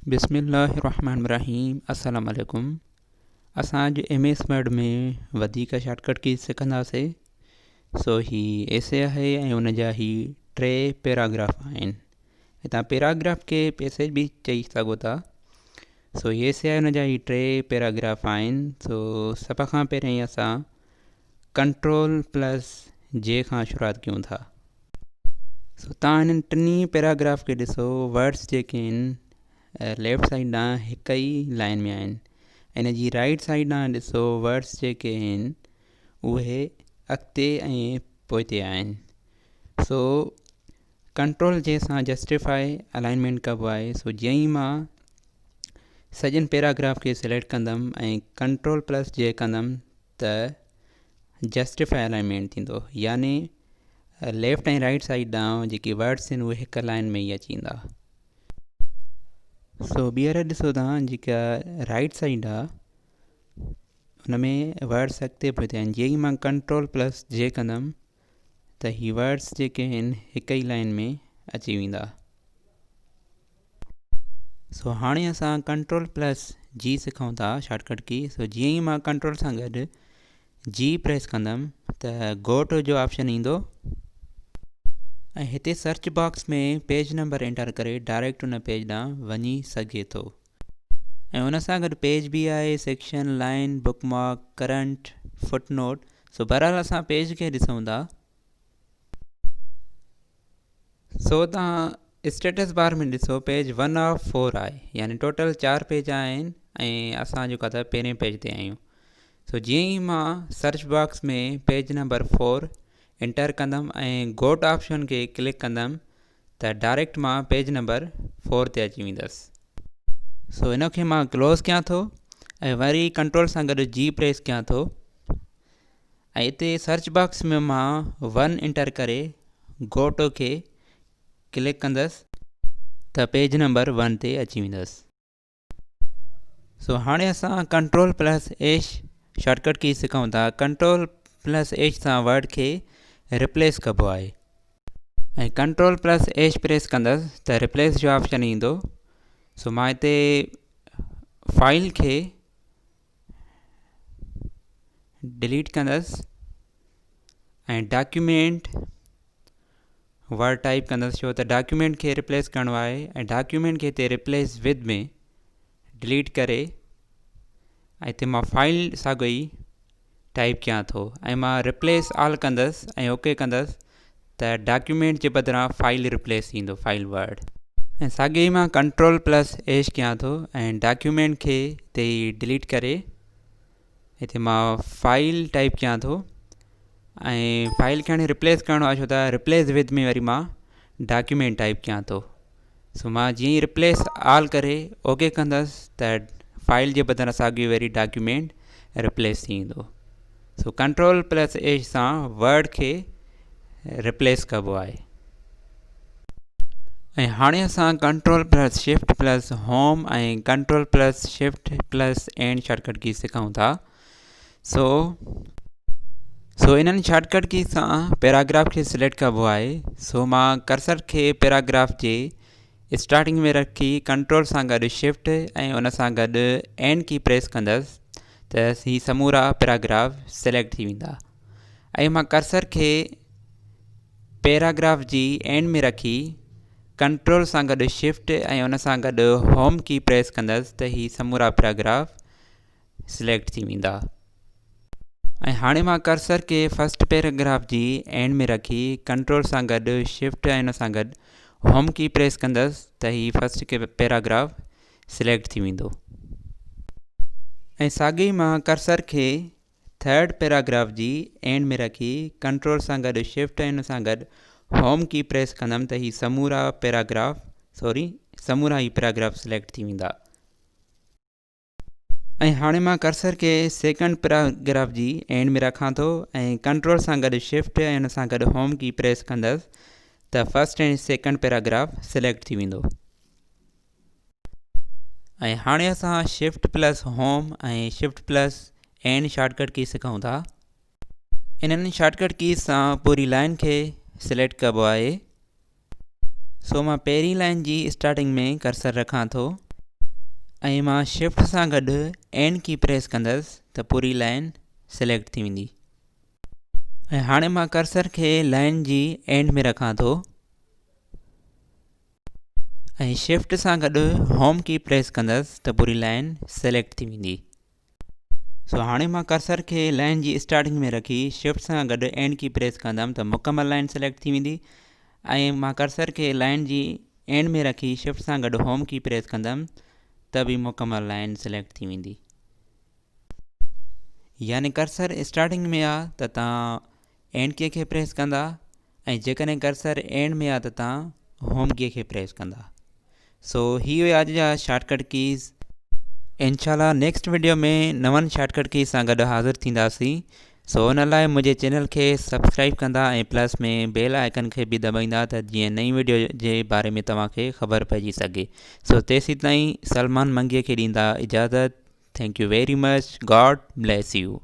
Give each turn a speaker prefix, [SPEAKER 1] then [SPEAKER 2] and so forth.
[SPEAKER 1] बिस्मिल्लाहिर्रहमानिर्रहीम। अस्सलाम वालेकुम। असां अॼु MS वर्ड में वधीक शॉर्टकट की सिखंदासीं। सो ही एसे आहे ऐं उन जा ही 3 पैराग्राफ आहिनि। हितां पैराग्राफ के पैसेज भी चई सघो था। सो ही एसे आहे, उन जा ही 3 पैराग्राफ आहिनि। सो सभ खां पहिरीं असां Ctrl+J खां शुरूआत कयूं था। सो तव्हां हिननि टिनी पैराग्राफ के ॾिसो, वर्ड्स जेके आहिनि लेफ्ट साइड ॾांहुं हिक ई लाइन में आहिनि। इन जी राइट साइड ॾांहुं ॾिसो, वर्ड्स जेके आहिनि उहे अॻिते ऐं पोइते आहिनि। सो Ctrl+J सां जस्टिफाई अलाइनमेंट कबो आहे। सो जीअं ई मां सॼनि पैराग्राफ खे सिलेक्ट कंदुमि ऐं Ctrl+J कंदुमि त जस्टिफाई अलाइनमेंट थींदो, यानी लेफ्ट ऐं राइट साइड ॾांहुं जेके वर्ड्स आहिनि उहे हिक लाइन में ई अची वेंदा। सो ॿीहर ॾिसो तव्हां, जेका राइट साइड आहे हुन में वर्ड्स अॻिते पोइते आहिनि। जीअं ई मां Ctrl+J कंदुमि त ही वर्ड्स जेके आहिनि हिक ई लाइन में अची वेंदा। सो हाणे असां Ctrl+G सिखूं था शॉर्टकट की। सो जीअं ई मां कंट्रोल सां गॾु G प्रेस कंदुमि त गो टू जो ऑप्शन ईंदो ऐं हिते सर्च बॉक्स में पेज नंबर एंटर करे डायरेक्ट उन पेज ॾांहुं वञी सघे थो। ऐं उन सां गॾु पेज बि आहे, section, line, bookmark, current, footnote. So बहरहाल असां पेज खे ॾिसूं था। सो तव्हां स्टेटस बार में ॾिसो, पेज 1 ऑफ 4 आहे, यानी टोटल 4 पेज आहिनि ऐं असां जेको आहे पहिरें पेज ते आहियूं। सो जीअं ई मां सर्च बॉक्स में पेज नंबर 4 एंटर कंदुमि ऐं गोट ऑप्शन खे क्लिक कंदुमि त डायरेक्ट मां पेज नंबर 4 ते अची वेंदुसि। सो इन खे मां क्लोज़ कयां थो ऐं वरी कंट्रोल सां गॾु G प्रेस कयां थो ऐं हिते सर्च बॉक्स में मां 1 एंटर करे गोट खे क्लिक कंदुसि त पेज नंबर 1 ते अची वेंदुसि। सो हाणे असां Ctrl+H शॉर्टकट की सिखूं था। Ctrl+H सां वर्ड खे रिप्लेस कबो आहे ऐं Ctrl+H प्रेस कंदुसि त रिप्लेस जो ऑप्शन ईंदो। सो मां हिते फाइल खे डिलीट कंदुसि ऐं डॉक्यूमेंट वर्ड टाइप कंदुसि, छो त डॉक्यूमेंट खे रिप्लेस करिणो आहे। ऐं डॉक्यूमेंट खे हिते रिप्लेस विद में डिलीट करे ऐं हिते मां फाइल साॻो ई टाइप कयां थो ऐं मां रिप्लेस ऑल कंदुसि ऐं ओके कंदुसि त डॉक्यूमेंट जे बदिरां फाइल रिप्लेस थींदो, फाइल वर्ड। ऐं साॻे ई मां Ctrl+H कयां थो ऐं डॉक्यूमेंट खे हिते ई डिलीट करे हिते मां फाइल टाइप कयां थो ऐं फाइल खे हाणे रिप्लेस करिणो आहे, छो त रिप्लेस विद में वरी मां डॉक्यूमेंट टाइप कयां थो। सो मां जीअं ई रिप्लेस ऑल करे ओके कंदुसि त फाइल जे बदिरां साॻियो वरी डॉक्यूमेंट रिप्लेस थी वेंदो। सो Ctrl+H सां वर्ड खे रिप्लेस कबो आहे। ऐं हाणे असां Ctrl+Shift+Home ऐं Ctrl+Shift+End शॉर्टकट की सिखूं था। सो इन्हनि शॉर्टकट की सां पैराग्राफ खे सिलेक्ट कबो आहे। सो मां कर्सर खे पैराग्राफ जे स्टार्टिंग में रखी कंट्रोल सां गॾु शिफ्ट ऐं उन सां गॾु एंड की प्रेस कंदुसि त ही समूरा पैराग्राफ सिलेक्ट थी वेंदा। ऐं मां कर्सर खे पैराग्राफ जी एंड में रखी कंट्रोल सां गॾु शिफ्ट ऐं उन सां गॾु होम की प्रेस कंदुसि त ही समूरा पैराग्राफ सिलेक्ट थी वेंदा। ऐं हाणे मां कर्सर खे फर्स्ट पैराग्राफ जी एंड में रखी कंट्रोल सां गॾु शिफ्ट ऐं उन सां गॾु होम की प्रेस कंदुसि त ही फर्स्ट के पैराग्राफ सिलेक्ट थी वेंदो। ऐं साॻे ई मां कर्सर खे थर्ड पैराग्राफ जी एंड में रखी कंट्रोल सां गॾु शिफ्ट ऐं उन सां गॾु होम की प्रेस कंदुमि त ही समूरा ही पैराग्राफ सिलेक्ट थी वेंदा। ऐं हाणे मां कर्सर खे सेकंड पैराग्राफ जी एंड में रखां थो ऐं कंट्रोल सां गॾु शिफ्ट ऐं उन सां गॾु होम की प्रेस कंदुसि त फर्स्ट ऐं सेकंड पैराग्राफ सिलेक्ट थी वेंदो। ऐं हाणे असां Shift+Home ऐं Shift+End शॉर्टकट की सिखूं था। इन्हनि शॉर्टकट की सां पूरी लाइन खे सिलेक्ट कबो आहे। सो मां पहिरीं लाइन जी स्टार्टिंग में कर्सर रखां थो ऐं मां शिफ्ट सां गॾु एंड की प्रेस कंदसि त पूरी लाइन सिलेक्ट थी वेंदी। ऐं हाणे मां कर्सर खे लाइन जी एंड में रखां थो ऐं शिफ्ट सां गॾु होम की प्रेस कंदसि त पूरी लाइन सिलेक्ट थी वेंदी। सो हाणे मां कर्सर खे लाइन जी स्टार्टिंग में रखी शिफ्ट सां गॾु एंड की प्रेस कंदमि त मुकमल लाइन सिलेक्ट थी वेंदी। ऐं मां कर्सर खे लाइन जी एंड में रखी शिफ्ट सां गॾु होम की प्रेस कंदमि त बि मुकमल लाइन सिलेक्ट थी वेंदी। यानी कर्सर स्टार्टिंग में आहे त तव्हां एंड की खे प्रेस कंदा ऐं जेकॾहिं कर्सर एंड में आहे त तव्हां होम की खे प्रेस कंदा। सो ही हुआ अॼु जा शॉर्टकट कीज़। इंशाल्लाह नेक्स्ट वीडियो में नवनि शॉर्टकट की सां गॾु हाज़िर थींदासीं। सो हुन लाइ मुंहिंजे चैनल खे सब्सक्राइब कंदा ऐं प्लस में बेल आइकन खे बि दॿाईंदा त जीअं नई वीडियो जे बारे में तव्हांखे ख़बर पइजी सघे। सो तेसीं ताईं सलमान मंगीअ खे ॾींदा इजाज़त। Thank U very much. God bless U.